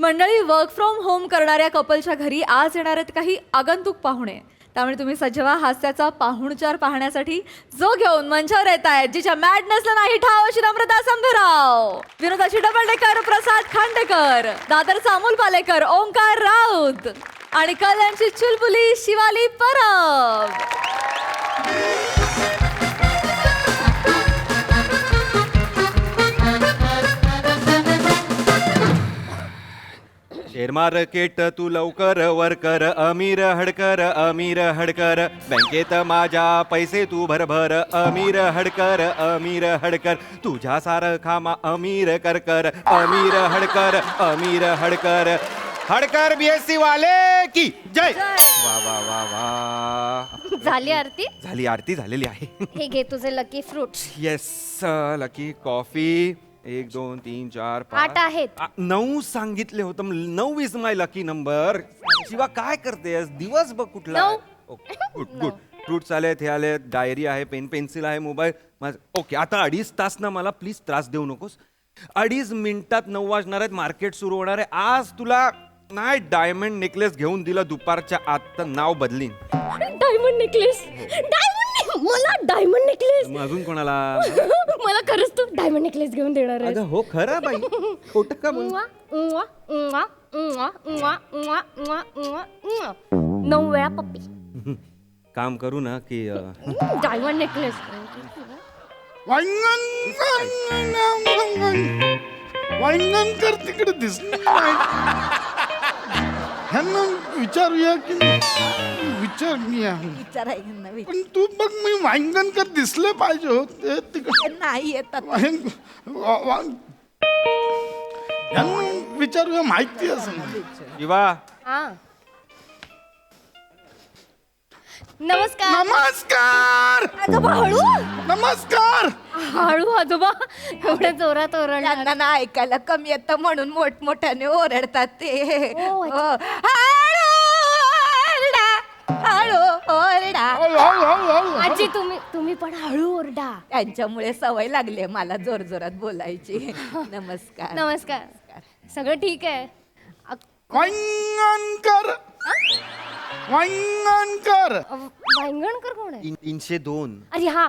मंडळी, work from home करणाऱ्या कपलच्या घरी आज येणार आहेत काही आगंतुक पाहुणे. त्यामुळे तुम्ही सज्ज व्हा हास्याचा पाहुणचार पाहण्यासाठी. जो घेऊन मंचावर येत आहेत, जिच्या मॅडनेसला नाही ठाव अशी नम्रता संभराव, विनोदाची डबल डेकर प्रसाद खांडेकर, दादरचा अमोल पालेकर ओंकार राऊत आणि कल्याणची चुलबुली शिवाली परब. शेअर मार्केट तू लवकर वर कर, अमीर हडकर बँकेत माझ्या पैसे तू भरभर, अमीर हडकर तुझ्या सारखा अमीर कर, अमीर हडकर BSc वाले की जय. वा वा वा वा. झाली आरती? झाली आरती झालेली आहे. हे घे तुझे lucky fruits. Yes, lucky coffee. 1 2 3 4 5 8 आहेत. 9 सांगितले होतं. 9 is my lucky number. Shiva काय करतेस? दिवस बघ कुठला. 9. Okay, good. फ्रुट्स आलेत, हे आलेत, डायरी आहे, पेन पेन्सिल आहे, मोबाईल. ओके, आता 2.5 तास ना मला प्लीज त्रास देऊ नकोस. 2.5 मिनिटात 9 वाजणार आहेत, मार्केट सुरू होणार आहे. आज तुला नाही डायमंड नेकलेस घेऊन दिला दुपारच्या आत तर नाव बदलीन. Diamond necklace. मला डायमंड नेकलेस. मग अजून कोणाला? मला खरंच तू डायमंड नेकलेस घेऊन देणार आहे. अगं हो, खरं बाई, खोटं का बोल. 9 वेळा पप्पी. काम करू ना की डायमंड नेकलेस. वांगणकर तिकडे दिसलं ह्यांना विचारूया की विचारूया. पण तू बघ, मी वांगणकर दिसले पाहिजे होते तिकडे. नाही येतात. ह्यांना विचारूया, माहिती असं. शिवा, हा. नमस्कार. नमस्कार. आजोबा हळू. नमस्कार. हळू आजोबा, एवढ्या जोरात ओरडला. त्यांना ना ऐकायला कमी येतं म्हणून मोठमोठ्याने ओरडतात ते. ओ, अच्छा. हळू ओरडा. हळू. आजी तुम्ही पण हळू ओरडा. त्यांच्यामुळे सवय लागली मला जोर जोरात बोलायची. नमस्कार. नमस्कार. सगळं ठीक आहे? वांगणकर. वांगणकर. वांगणकर कोण आहे? 302. अरे हा,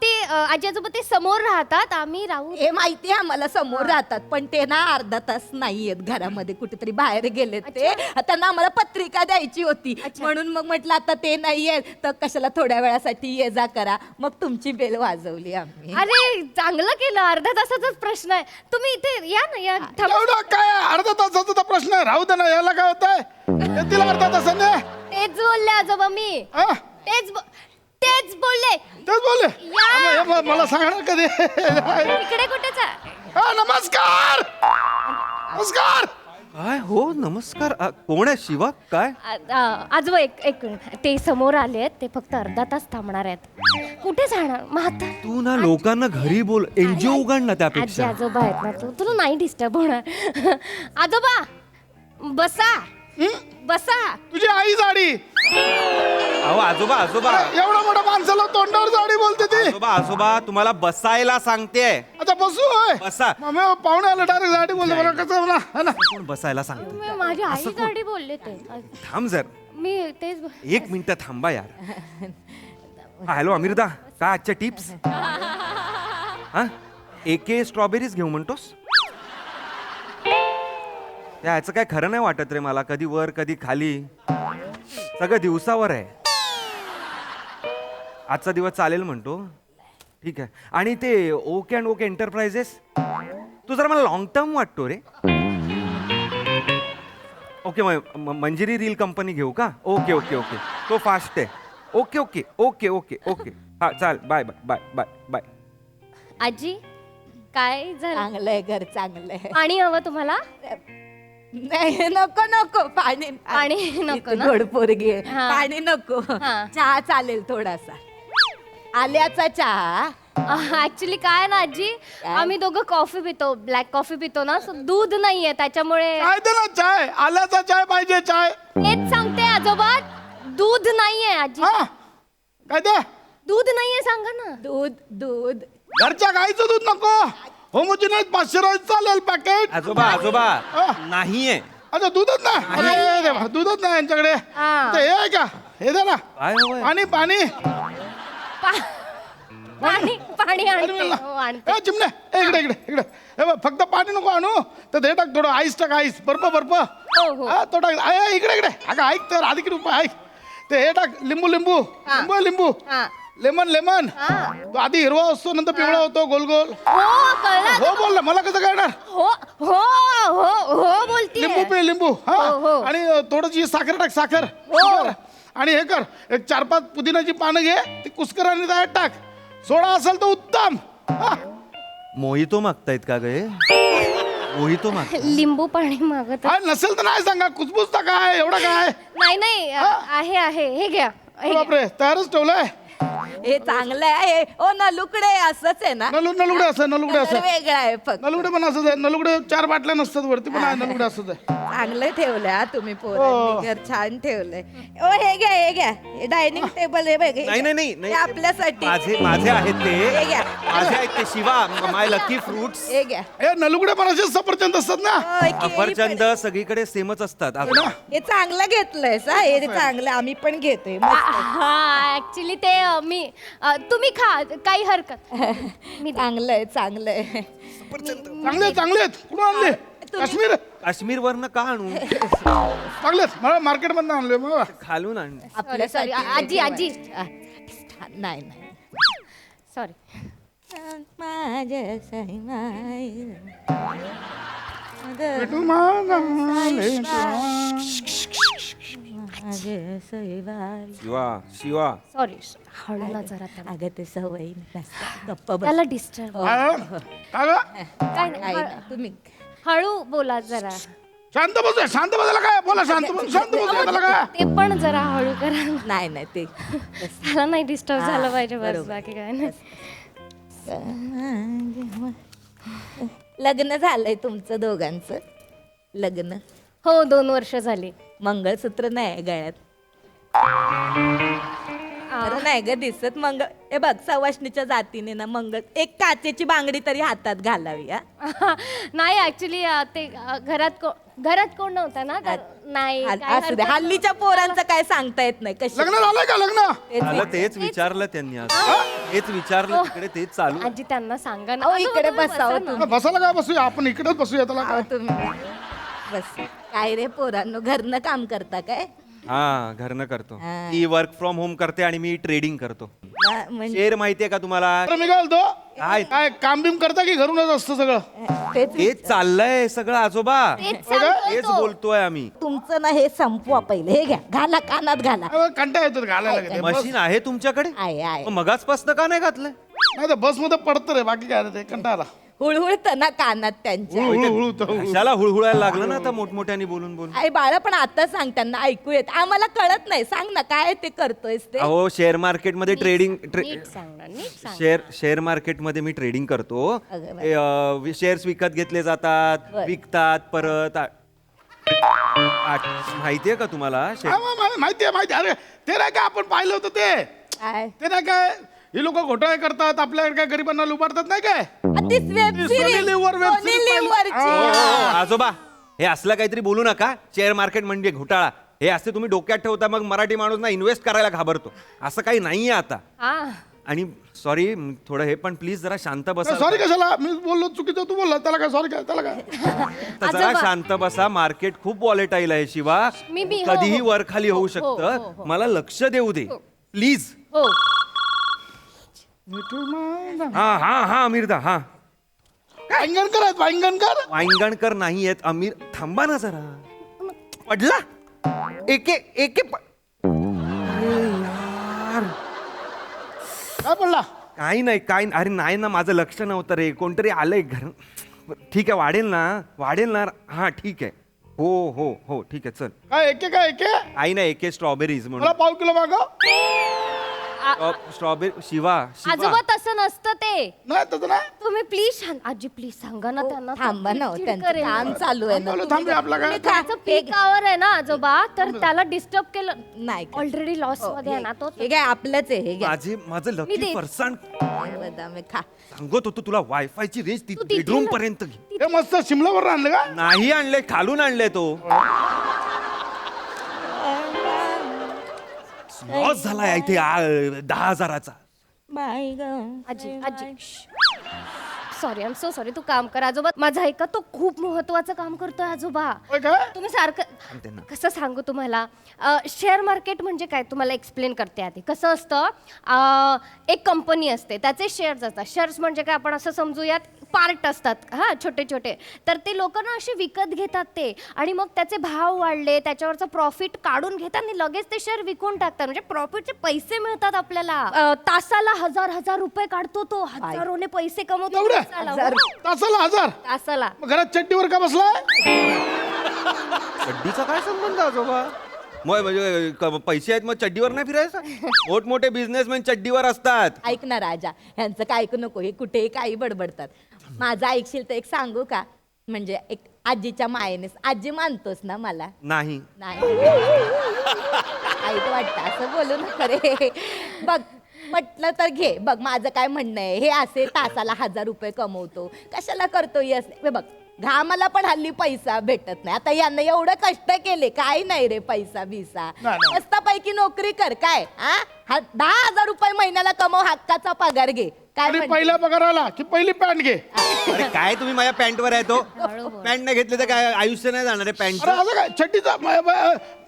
ते आजी आजोबा ते समोर राहतात, आम्ही राहू. हे माहिती आहे आम्हाला, समोर राहतात, पण ते ना अर्धा तास नाहीयेत घरामध्ये, कुठेतरी बाहेर गेलेत ते. त्यांना आम्हाला पत्रिका द्यायची होती, म्हणून मग म्हटलं आता ते नाहीयेत तर कशाला थोड्या वेळासाठी ये जा करा. मग तुमची बेल वाजवली आम्ही. अरे चांगलं केलं, अर्ध्या तासाचाच प्रश्न आहे. तुम्ही इथे या ना, या. एवढा काय अर्धा तासाचा तर प्रश्न आहे, राहू दे ना. याला काय होत आहे? येतील अर्धा तासाने. तेच बोलले आजोबा मी. हा? तेच बोलले. तेच बोलले. या. मला सांगणार कधी? इकडे कुठेच हा, नमस्कार. नमस्कार. काय हो, नमस्कार. कोण आहे शिवा? काय? आजोबा एक मिनिट. ते समोर आले आहेत, ते फक्त अर्धा तास थांबणार आहेत. कुठे जाणार म्हातार? तू ना लोकांना घरी बोल, एनजीओ उघड ना आजी त्यापेक्षा. आजोबा आहेत ना, तुला नाही डिस्टर्ब होणार. आजोबा बसा. तुझी आई जाडी. अहो आजोबा, एवढा मोठा माणसाला तोंडावर जाडी बोलते ती. आजोबा तुम्हाला बसायला सांगते. आता बसू होय. बसा. मग पाहुणे आलं डायरेक्ट जाडी बोलते. मला कसं म्हणा, है ना? कोण बसायला सांगते? माझी आई गाडी बोलले ते. थांब जर मी तेच 1 मिनिट थांबा यार. हॅलो अमिरदा, काय आजच्या टिप्स? हा, AK स्ट्रॉबेरीज घेऊ म्हणतोस? याचं काय खरं नाही वाटत रे मला. कधी वर कधी खाली, सगळं दिवसावर आहे. आजचा दिवस चालेल म्हणतो, ठीक आहे. आणि ते ओके अँड ओके एंटरप्राइजेस, तू जरा मला लॉंग टर्म वाटतो रे. ओके, मंजिरी रील कंपनी घेऊ का? ओके, तो फास्ट आहे. ओके. हा चाल, बाय. आजी काय झालं? चांगलंय घर, चांगलंय. पाणी हवं तुम्हाला? नाही, नको पाणी नको ना? गोड पोरगी आहे. हा. पाणी नको. हा. चहा चालेल थोडासा, आल्याचा चहा. ऍक्च्युली काय ना आजी, आम्ही दोघं कॉफी पितो, ब्लॅक कॉफी पितो ना, so दूध नाहीये त्याच्यामुळे. काय दे ना चाय, आल्याचा चाय पाहिजे. चाय तेच सांगते आजोबा, दूध नाहीये आजी. हा, काय दे? दूध नाहीये, सांगा ना. दूध घरच्या गाईचं दूध नको. होमोजिनाइज 500 चालेल पॅकेट. आजोबा हा. नाहीये. अच्छा दूधच ना अरे देवा, दूधच नाही यांच्याकडे. हा. ते हे आहे का, हे द्या ना काय हवंय? पाणी पाणी पाणी पाणी पाणी आणते मिळालं. हो, आणते. ए, चिमणे ए, इकडे इकडे इकडे हे बघ, फक्त पाणी नको आणू तर हे टाक थोडं आईस टाक, आईस बर्फ बर्फ हो. हा तो टाक. इकडे इकडे अगं ऐक तर आधी किती ऐक ते हे टाक लिंबू लिंबू हा. लिंबू लिंबू हा. लेमन लेमन हा. तो आधी हिरवा असतो नंतर पिवळा होतो गोल गोल. हो कळलं. हो बोल ना, मला कसं कळणार. हो हो हो हो बोलतीये. लिंबू पे लिंबू हा हो, हो. आणि थोडीशी साखर टाक साखर हो. साखर. आणि हे कर एक 4-5 पुदिनाची पानं घे ती कुस्कर आणि त्यात टाक. सोडा असेल तर उत्तम. हा. मोहितो मागतायत का गे? मोहितो माग लिंबू पाणी मागत हा, नसेल तर नाही सांगा कुसबुस काय एवढा काय. नाही नाही आहे आहे हे घ्या हे घ्या. बापरे तयारच ठेवलंय. हे चांगलं आहे ओ नलुकडे असंच आहे ना नलुगडे असं नलुगडे कलर असं वेगळा आहे फक्त नलुगडे पण असंच आहे. नलुगडे 4 बाटल्या नसतात वरती पण आहे नलुगडे असंच आहे. चांगलं ठेवलंय हा तुम्ही हो. पोरांनी घर छान ठेवलंय ओ हे घ्या हे डायनिंग टेबल आहे बघ हे नाही घ्या. नाही हे नाही आपल्यासाठी माझे आहेत ते हे घ्या. माझे आहेत ते शिवा माय लकी फ्रुट्स. हे घ्या हे नलुगडे पण असेच सफरचंद असतात ना. ओ, हे केळी पण सफरचंद आहे. सगळीकडे सेमच असतात. हे चांगलं घेतलंय सा हे चांगलं आम्ही पण घेतोय मस्त. हा ऍक्च्युली ते मी तुम्ही खा काही हरकत मी चांगलंय चांगलंय चांगले चांगले आहेत. कुठून आणले काश्मीर काश्मीर वरनं का आणू चांगले आहेत. मला मार्केट मधून आणले मग. खालून आण. सॉरी आजी आजी नाही सॉरी भेटू मागाले शिवा शिवा सॉरी हळू ना जरा त्याला. अगं ते सवय गप्प बस त्याला डिस्टर्ब हा? काय गं? काय नाही तुम्ही हळू बोला जरा शांत बसूया शांत बसायला काय बोला शांत बसूया त्याला काय. ते पण जरा हळू करा नाही ते त्याला नाही डिस्टर्ब हा, झालं पाहिजे बस बरोबर. बाकी काय नाही लग्न झालंय तुमचं दोघांचं लग्न हो 2 वर्ष झाली मंगळसूत्र नाही गळ्यात खरं नाही ग दिसत हे बघ सवाष्णीच्या जातीने ना एक काचेची बांगडी तरी हातात घालावी हा नाही ऍक्च्युली ते घरात कोण नव्हतं ना तर नाही काय असू दे हरकत हल्लीच्या पोरांचं काय सांगता येत नाही कशी लग्न झालंय का लग्न. झालं तेच विचारलं त्यांनी आज तेच विचारलं तिकडे तेच चालू. आजी त्यांना सांगा ना अहो, असं इकडे तुम्ही बसावं बसा ना. तुम्ही. बसायला काय बसूया आपण इकडेच बसूया त्याला अहो, काय. तुम्ही बस काय रे पोरांनो घरनं काम करता काय हा घरनं करतो. हा. ती वर्क फ्रॉम होम करते आणि मी ट्रेडिंग करतो. म्हणजे शेअर माहितीये का तुम्हाला? तर मी काय बोलतो काय? काय काम बिम करता की घरूनच असतं सगळं. तेच तेच चाललंय सगळं आजोबा. तेच सांगतोय तेच तो. बोलतोय आम्ही. तुमचं ना हे संपवा पहिले हे घ्या घाला कानात घाला अहो, कंटाळा येतो घालायला लागते. बस मशीन आहे तुमच्याकडे? आहे मग मगाचपासनं का नाही घातलंय? नाही तर बस मध्ये पडतं रे बाकी काय नाही ते कंटाळा. हुळहुळत ना कानात त्यांच्या हळूहळू कशाला हुळहुळायला लागलं ना आता मोठमोठ्याने बोलून बोलून. आई बाळा पण आता सांग त्यांना ऐकू येत आम्हाला कळत नाही सांग ना काय ते करतोयस ते अहो शेअर मार्केटमध्ये ट्रेडिंग नीट सांग ना नीट सांग शेअर मार्केटमध्ये मी ट्रेडिंग करतो. अगं शेअर्स विकत घेतले जातात बरं. विकतात परत माहितीये का तुम्हाला माहितीये अरे ते नाही का आपण पाहिलं होतं काय ते नाही काय ही लोक घोटाळे करतात आपल्याकडे काय गरिबांना लुबाडतात नाही काय. तीच वेब सोनी सिरीज लिव्हवर वेब सोनी सिरीज लिव्हवरची. आजोबा हे असलं काहीतरी बोलू नका. शेअर मार्केट म्हणजे घोटाळा हे असते तुम्ही डोक्यात ठेवता मग मराठी माणूस ना इन्व्हेस्ट करायला घाबरतो. असं काही नाहीये आता. हा आणि सॉरी थोडं हे पण प्लीज जरा शांत बसा. सॉरी कशाला मी बोललो चुकीचं तू बोलला त्याला काय सॉरी काय त्याला काय. तर जरा शांत बसा. मार्केट खूप वॉलेटाईल आहे शिवा. मी कधीही हो, वर खाली होऊ हो, शकतं. मला लक्ष देऊ दे प्लीज. हो हा हा हा अमीरदा हा वांगणकर आहेत वांगणकर. वांगणकर नाही आहेत अमीर. थांबा ना जरा. पडला एके एके काय बोलला काही नाही काय अरे नाही ना माझं लक्ष नव्हतं रे. कोणतरी आलंय घर. ठीक आहे वाढेल ना हा ठीक आहे. हो हो हो ठीक आहे चल. काय एके आई ना एके स्ट्रॉबेरीज म्हणून. मला 1/2 किलो मागव. स्ट्रॉबेरी शिवा आजोबा तसं नसतं ते. नाही तसं नाही. तुम्ही प्लीज आजी प्लीज सांगा ना त्यांना. थांबा ना हो, चिडचिड त्यांचं करेल. काम चालू आहे ना. थांबलो, थांबूया आपला काय. त्याचं पीक आवर आहे ना आजोबा, तर त्याला डिस्टर्ब केलं. नाही का? ऑलरेडी लॉस हो, मध्ये आहे ना तो. हे काय आपलंच आहे हे घ्या. माझं मी लकी देत. फरसाण बदाम आहे, खा. सांगत होतो तुला वायफायची रेंज तू तिथे बेडरूम ना. पर्यंत घे. हे मस्त शिमलावर आणलं का? नाही आणले, खालून आणले तो. लॉस झालाय इथे 10,000चा. बाई गं. आजी आजी sorry I am so sorry. तू काम कर आजोबा, माझा ऐका, तो खूप महत्वाचं काम करतोय आजोबा. होय काय? तुम्ही सारखं त्यांना. कसं सांगू तुम्हाला, शेअर मार्केट म्हणजे काय तुम्हाला एक्सप्लेन करते आधी. कसं असतं, एक कंपनी असते, त्याचे शेअर्स असतात. शेअर्स म्हणजे काय, आपण असं समजूयात पार्ट असतात हां, छोटे छोटे. तर ते लोक ना असे विकत घेतात ते, आणि मग त्याचे भाव वाढले, त्याच्यावरचं प्रॉफिट काढून घेतात आणि लगेच ते शेअर विकून टाकतात. म्हणजे प्रॉफिटचे पैसे मिळतात आपल्याला. तासाला 1,000 रुपये काढतो तो, हजारोने पैसे कमवतो एवढे? तासाला. तासाला 1,000? तासाला. मग घरात चड्डीवर का बसलाय? चड्डीचा काय संबंध आजोबा? मग म्हणजे पैसे आहेत मग चड्डीवर नाही फिरायचं? मोठमोठे बिझनेसमॅन चड्डीवर असतात. ऐक ना राजा, ह्यांचं काय ऐकू नको, हे कुठेही काही बडबडतात. माझं ऐकशील तर एक सांगू का? म्हणजे एक आजीच्या मायेने, आजी मानतोस ना मला? नाही. नाही ऐक वाटतं असं बोलू नका रे. बघ म्हटलं तर घे. बघ माझं काय म्हणणं आहे, हे असे तासाला 1,000 रुपये कमवतो, कशाला करतो यस? बघ घामाला पण हल्ली पैसा भेटत नाही. आता यांना एवढं कष्ट केले, काय नाही रे पैसा बिसा. नाही. मस्तपैकी नोकरी कर. काय 10,000 रुपये महिन्याला कमव, हक्काचा पगार घे. काय आणि म्हणते? पहिला पगार आला की पहिली पॅन्ट घे. अरे काय तुम्ही माझ्या पॅन्टवर आहे तो? पॅन्ट नाही घेतली तर काय आयुष्य नाही जाणार आहे अरे पॅन्ट? असं काय चड्डीचा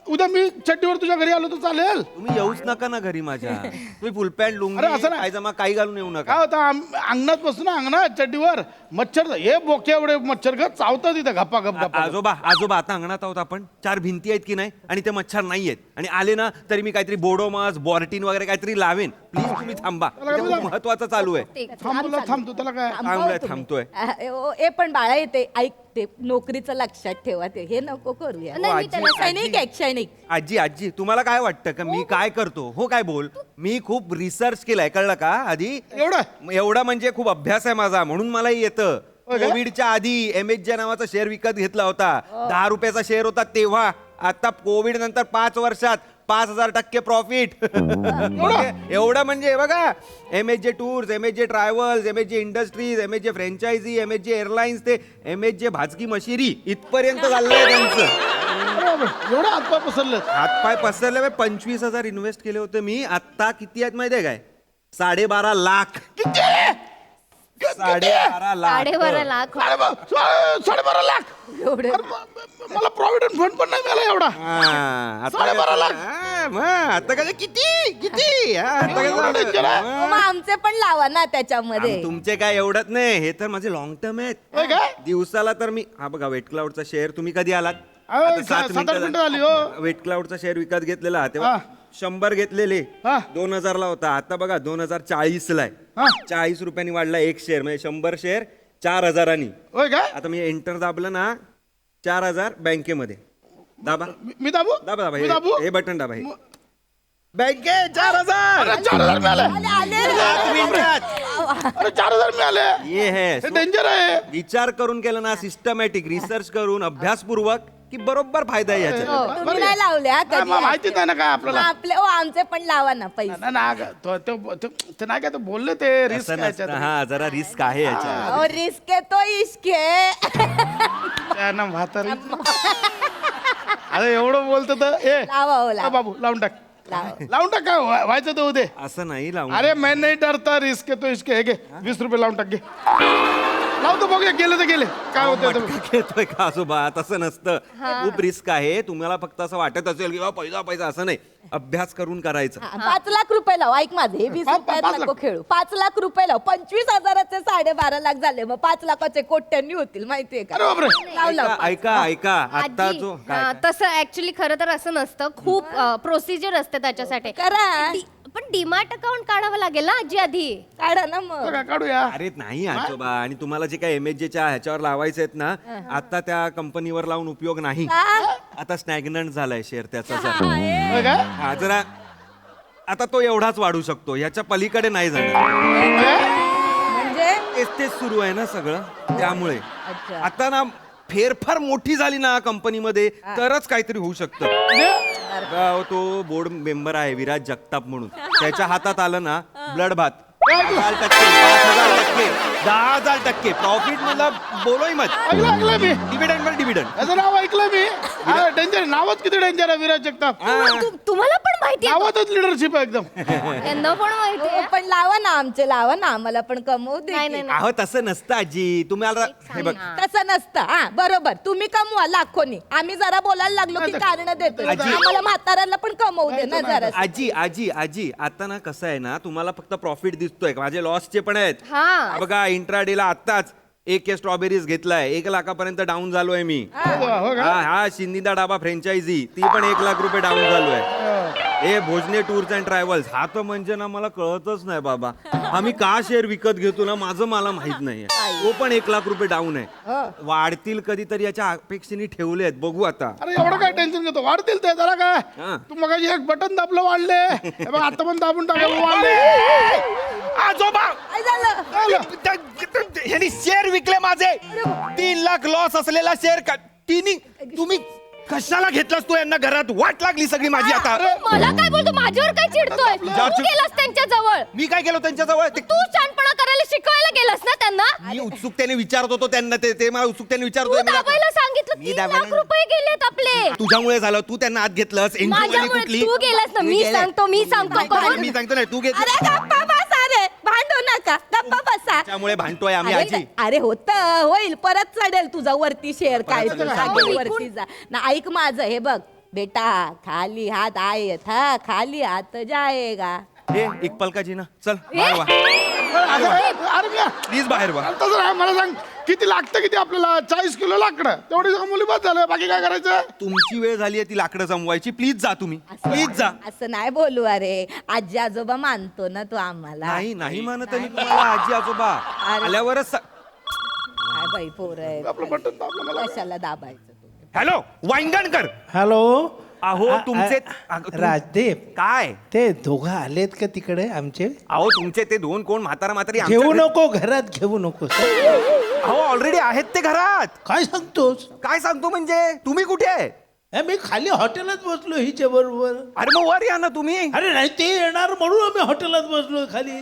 उद्या मी चड्डीवर तुझ्या घरी आलो तर चालेल? तुम्ही येऊच नका ना घरी माझ्या. तुम्ही फुल पॅन्ट अरे लुंगी असं नाही. पायजमा काही घालून येऊ काय नका. होतं अंगणात बसू ना, अंगणात चड्डीवर मच्छर, हे बोके एवढे मच्छर ग चावतात तिथे गप्पा गप गप्पा. आजोबा आजोबा आता अंगणात आहोत आपण, 4 भिंती आहेत की नाही, आणि ते मच्छर नाही आहेत, आणि आले ना तरी मी काहीतरी बोडोमास बॉर्टिन वगैरे काहीतरी लावेन. प्लीज तुम्ही थांबा, इथे खूप महत्वाचं चालू आहे. थांबतो त्याला काय? थांबतोय. ए पण बाळा येते, ऐक ते नोकरीचं लक्षात ठेवा, ते हे नको करूया. नाही, मी आजी- त्याला क्षणिक आहे क्षणिक. आजी आजी तुम्हाला काय वाटतं का मी काय करतो? हो काय बोल. मी खूप रिसर्च केलाय, कळलं का? आधी एवढा म्हणजे खूप अभ्यास आहे माझा, म्हणून मलाही येतं. कोविडच्या आधी MHJ नावाचा शेअर विकत घेतला होता. 10 रुपयाचा शेअर होता तेव्हा. आता कोविड नंतर 5 वर्षात 5,000% प्रॉफिट. एवढं म्हणजे बघा, MHJ tours, MHJ travels, MHJ industries, MHJ franchise, MHJ airlines, ते MHJ भाजकी मशिरी इथपर्यंत चाललंय त्यांचं. एवढा हातपाय पसरले? हातपाय पसरले. 25,000 इन्व्हेस्ट केले होते मी. आता किती आहेत माहितीये काय? 12.5 लाख. 12.5 लाख. 12.5 लाख. 12.5 लाख. एवढे मला प्रॉव्हिडंट फंड पण नाही मिळाला एवढा. हा, 12.5 लाख. आता कसं किती किती हा, आता एवढं कसं- danger आहे? हा. मग आमचे पण लावा ना त्याच्यामध्ये. तुमचे काय एवढंच नाही, हे तर माझे लॉंग टर्म होय आहेत. काय? दिवसाला तर मी हा बघा, वेट क्लाउडचा शेअर तुम्ही कधी आलात? अहो, आता 7 मिनिटं झाली हो. वेट क्लाउडचा शेअर विकत घेतलेला तेव्हा हा. 100 घेतलेले, हा. 2,000 ला होता. आता बघा 2040 ला आहे. हा. 40 रुपयांनी वाढला एक शेअर, म्हणजे 100 शेअर 4,000. होय काय? आता मी एंटर दाबलं ना, 4,000 बँकेमध्ये. दाबा मी दाबू? दाबा दाबा, मी दाबू? हे बटन दाबा. हे बँके 4,000. अरे 4,000 मिळाले. सात मिनिटात. अरे 4,000 मिळाले. ये है हे डेंजर आहे. विचार करून केलं ना, सिस्टमॅटिक रिसर्च करून, अभ्यासपूर्वक, की बरोबर फायदा आहे याच्यात. तुम्ही नाही लावले हा कधी? माहिती नाही ना काय मग आपल्याला. आपले आमचे पण लावा ना पैसे. नाही, नाही, ते नाही काय, ते बोलले ते रिस्क असं नसतं. हा, जरा रिस्क आहे याच्यात. और रिस्क है तो इश्क है. म्हातारी. अरे एवढं बोलतो तर लावा हो, लावा. बाबू लावून टाक. लावा. लावून टाक, काय व्हायचं तर उदे. असं नाही लावून. अरे मैं नहीं डरता रिस्क तो इसके. हे घे 20 रुपये लावून टाक. घे लावतो, बघूया गेले तर गेले. काय होतं ते. मटका घेतोय का आजोबा? तसं नसतं. खूप रिस्क आहे. तुम्हाला फक्त असं वाटत असेल की पैसा पैसा, असं नाही. अभ्यास करून करायचं. 5 लाख रुपये लाव. ऐक माझे, हे 20 रुपयात 5 नको लाख. खेळू. 5 लाख रुपये लाव. 25,000चे 12.5 लाख झाले, मग 5 लाखाचे कोट्यांनी होतील, माहितीये अरे का? बापरे. लाव लाव. ऐका ऐका आता आजी, जो हा, तसं ऍक्च्युली खरं तर असं नसतं. खूप प्रोसिजर असते त्याच्यासाठी. करा. पण डीमार्ट अकाउंट काढावं लागेल ना आजी आधी. काढा ना मग. बघा, काढूया. अरे नाही आजोबा, आणि तुम्हाला जे काय MHJच्या ह्याच्यावर लावायचे आहेत ना, आता त्या कंपनीवर लावून उपयोग नाही. का? आता स्टॅग्नंट झालाय शेअर त्याचा जरा. होय काय? हा, जरा आता तो एवढाच वाढू शकतो, ह्याच्या पलीकडे नाही जाणार. म्हणजे तेच सुरू आहे ना सगळं, त्यामुळे अच्छा. आता ना फेरफार मोठी झाली ना कंपनीमध्ये तरच काहीतरी होऊ शकतं. तो बोर्ड मेंबर आहे विराज जगताप म्हणून, त्याच्या हातात आलं ना ब्लड भात 1000%, 5000%, 10,000% प्रॉफिट मला बोलोय मत. ऐकलं मी डिव्हिडंड वर डिव्हिडंड. याचं नाव ऐकलं मी. डेंजर, नावच किती डेंजर आहे विराज जगताप. तुम्हाला पण माहिती आहे नावातच लिडरशिप आहे एकदम. त्यांना पण माहिती आहे. पण लावा ना आमचे, लावा ना आम्हाला पण कमवू दे नाही की. नाही नाही. अहो तसं नसतं आजी, तुम्हाला हे बघ तसं नसतं. हा बरोबर, तुम्ही कमवा लाखोनी, आम्ही जरा बोलायला लागलो की कारण देतो. आजी. आम्हाला म्हाताऱ्याला पण कमवू दे ना जरा. आजी आजी आजी आता ना कसं आहे ना, तुम्हाला फक्त प्रॉफिट दिसतोय, माझे लॉसचे पण आहेत. हा. बघा इंट्राडेला आत्ताच एक स्ट्रॉबेरीज घेतलाय, 1 लाखापर्यंत डाऊन झालोय मी. हो का? हा शिंदिदा डाबा फ्रँचायझी ती पण 1 लाख रुपये डाऊन झालोय. हे भोजने टूर्स अँड ट्रॅव्हल्स हा तर म्हणजे ना मला कळतच नाही बाबा, आम्ही का शेअर विकत घेतो ना माझं मला माहित नाहीये. तो पण 1 लाख रुपये डाऊन आहे. वाढतील कधीतरी याच्या अपेक्षेने ठेवले आहेत, बघू आता. अरे एवढं काय टेन्शन घेतो, वाढतील ते जरा काय. हा. तू मग एक बटन दाबलं वाढले, हे बघ आता पण दाबून टाकलं वाढले. आजोबा काय झालं? ह्यांनी शेअर विकले माझे, 3 लाख लॉस असलेला शेअर तुम्ही कशाला घेतलास तू यांना घरात? वाट लागली सगळी माझी आता. मला काय बोलतो, माझ्यावर काय चिडतोय? तुझ्यावर तू चिड- गेलास त्यांच्या जवळ, मी काय केलं त्यांच्याजवळ? तू छानपणा करायला शिकवायला गेलास ना त्यांना. मी उत्सुकतेने विचारत होतो त्यांना, ते मला उत्सुकतेने विचारत तू होते. दाबायला सांगितलं, मी 3 दाबायला- लाख रुपये गेलेत आपले. तुझ्यामुळे झालं, तू त्यांना आत घेतलंस. NGO वाली माझ्यामुळे कुठली? तू गेलास ना, मी सांगतो नाही, मी सांगतो नाही, तू घेतलं. अरे गप्पा बसा रे, भांडू नका, गप्पा बसा. त्यामुळे भांडतोय आम्ही अरे आजी. अरे होत होईल, परत चढेल तुझा वरती शेअर, काय परत तुला चढेल. सांगेल वरती जा ना. ऐक माझं, हे बघ बेटा, खाली हात आए था, खाली हात जाएगा. हे एक पलकाजी ना, चल बाहेर वा, अरे मी प्लीज बाहेर वा. तसं नाही, मला सांग किती लागतं, किती आपल्याला? 40 किलो लाकडं, तेवढी कमवली बस झालं, बाकी काय करायचं? तुमची वेळ झाली आहे ती लाकडं जमवायची, प्लीज जा तुम्ही, प्लीज जा. असं नाही बोलू, अरे आजी आजोबा मानतो ना तू आम्हाला. नाही नाही मानत आहे मी तुम्हाला आजी आजोबा, अरे. आल्यावरच. काय बाई पोर आपलं बटन दाबलं मला. कशाला दाबायचं तू? हॅलो वांगणकर. हॅलो. अहो तुमचे राजदेव, काय? ते दोघं आलेत का तिकडे आमचे? अहो तुमचे ते 2 कोण म्हातारा म्हातारी घेऊ नको घरात, घेऊ नको. अहो ऑलरेडी आहेत ते घरात. काय सांगतोस? काय सांगतो म्हणजे, तुम्ही कुठे आहे? मी खाली हॉटेलात बसलो हिच्या बरोबर. अरे मग वर या ना तुम्ही. अरे नाही, ते येणार म्हणून आम्ही हॉटेलात बसलो खाली.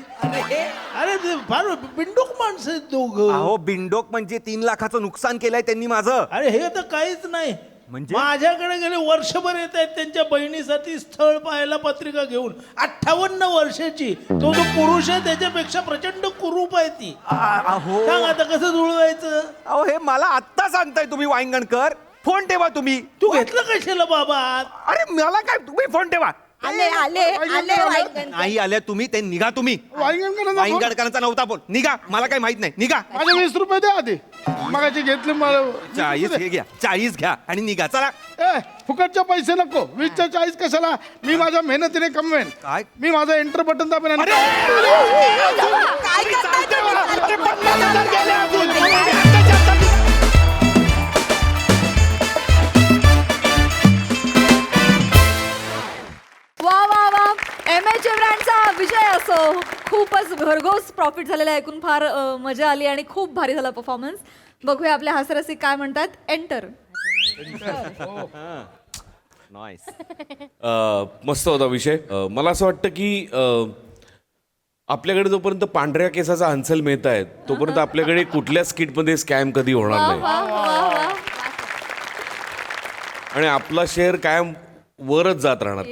अरे ते फार बिंडोक माणसं आहेत दोघं. अहो बिंडोक म्हणजे 3 लाखाचं नुकसान केलंय त्यांनी माझं. अरे हे तर काहीच नाही. म्हणजे? माझ्याकडे गेले वर्षभर येत आहेत त्यांच्या बहिणीसाठी स्थळ पाहायला पत्रिका घेऊन. 58 वर्षाची, तो जो पुरुष आहे त्याच्यापेक्षा प्रचंड कुरूप आहे ती. अहो सांग आता कसं जुळवायचं? अहो हे मला आत्ता सांगताय तुम्ही वांगणकर. फोन ठेवा तुम्ही. तू घेतलं कशाला बाबा? अरे मला काय, तुम्ही फोन ठेवा. आले आले आले वाईगण. नाही आल्या तुम्ही, ते निघा तुम्ही. वांगणकरांना फोन- वांगणकरांचा नव्हता फोन, निघा, मला काही माहित नाही, निघा. माझे 20 रुपये द्या आधी, मगाची घेतली मला. 40 हे घ्या, 40 घ्या आणि निघा, चला. ए फुकटचे पैसे नको, 20च्या 40 कशाला? मी माझ्या मेहनतीने कमवेन. काय? मी माझं एंटर बटन दाबेन आणि- काय करताय तुम्ही? वा वा वा, MH ब्रँडचा विजय असो. खूपच भरघोस प्रॉफिट झालेला आहे, ऐकून फार मजा आली आणि खूप भारी झाला परफॉर्मन्स. बघूया आपले हास्यरसिक काय म्हणतात. एंटर. मस्त होता विषय. मला असं वाटतं की आपल्याकडे जोपर्यंत पांढऱ्या केसाचा हंसल मेहता आहे तोपर्यंत आपल्याकडे कुठल्या स्किटमध्ये स्कॅम कधी होणार नाही. वा वा वा. आणि आपला शेअर कायम वरच जात राहणार.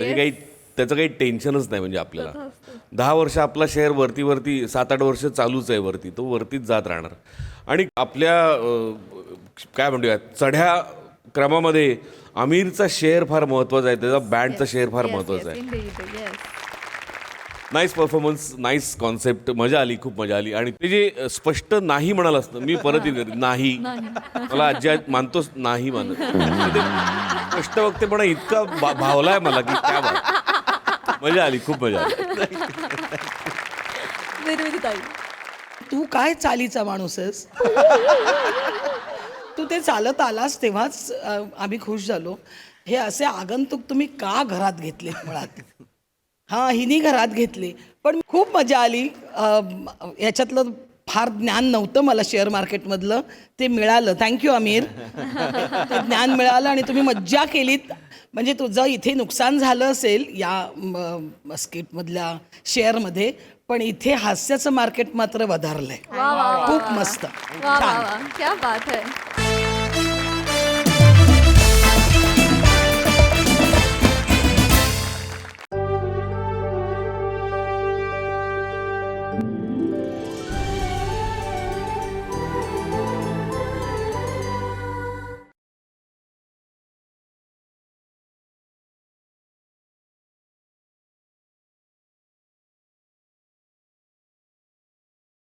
त्याचं काही टेन्शनच नाही. म्हणजे आपल्याला 10 वर्ष आपला शेअर वरती 7-8 वर्ष चालूच आहे वरती, तो वरतीच जात राहणार. आणि आपल्या काय म्हणूया चढ्या क्रमामध्ये आमिरचा शेअर फार महत्त्वाचा आहे, त्याचा बँडचा शेअर फार महत्त्वाचा आहे. Indeed, yes. Nice performance, nice concept, मजा आली, खूप मजा आली. आणि ते जे स्पष्ट नाही म्हणाल असतं, मी परत येईल नाही, मला आजी मानतोच नाही मानत. ते स्पष्ट वक्तेपणा इतका भावलाय मला की काय मजा आली, खूप मजा आली. निर्मितीताई. तू काय चालीचा माणूस आहेस. तू ते चालत आलास तेव्हाच आम्ही खुश झालो. हे असे आगंतुक तुम्ही का घरात घेतले मुळात? हां हिनी घरात घेतले पण खूप मजा आली. याच्यातलं फार ज्ञान नव्हतं मला शेअर मार्केटमधलं, ते मिळालं. थँक्यू अमीर. ते ज्ञान मिळालं आणि तुम्ही मज्जा केलीत. म्हणजे तुझं इथे नुकसान झालं असेल या स्किटमधल्या शेअरमध्ये, पण इथे हास्याचं मार्केट मात्र वधारलंय. खूप मस्त. वा वा वा, क्या बात है.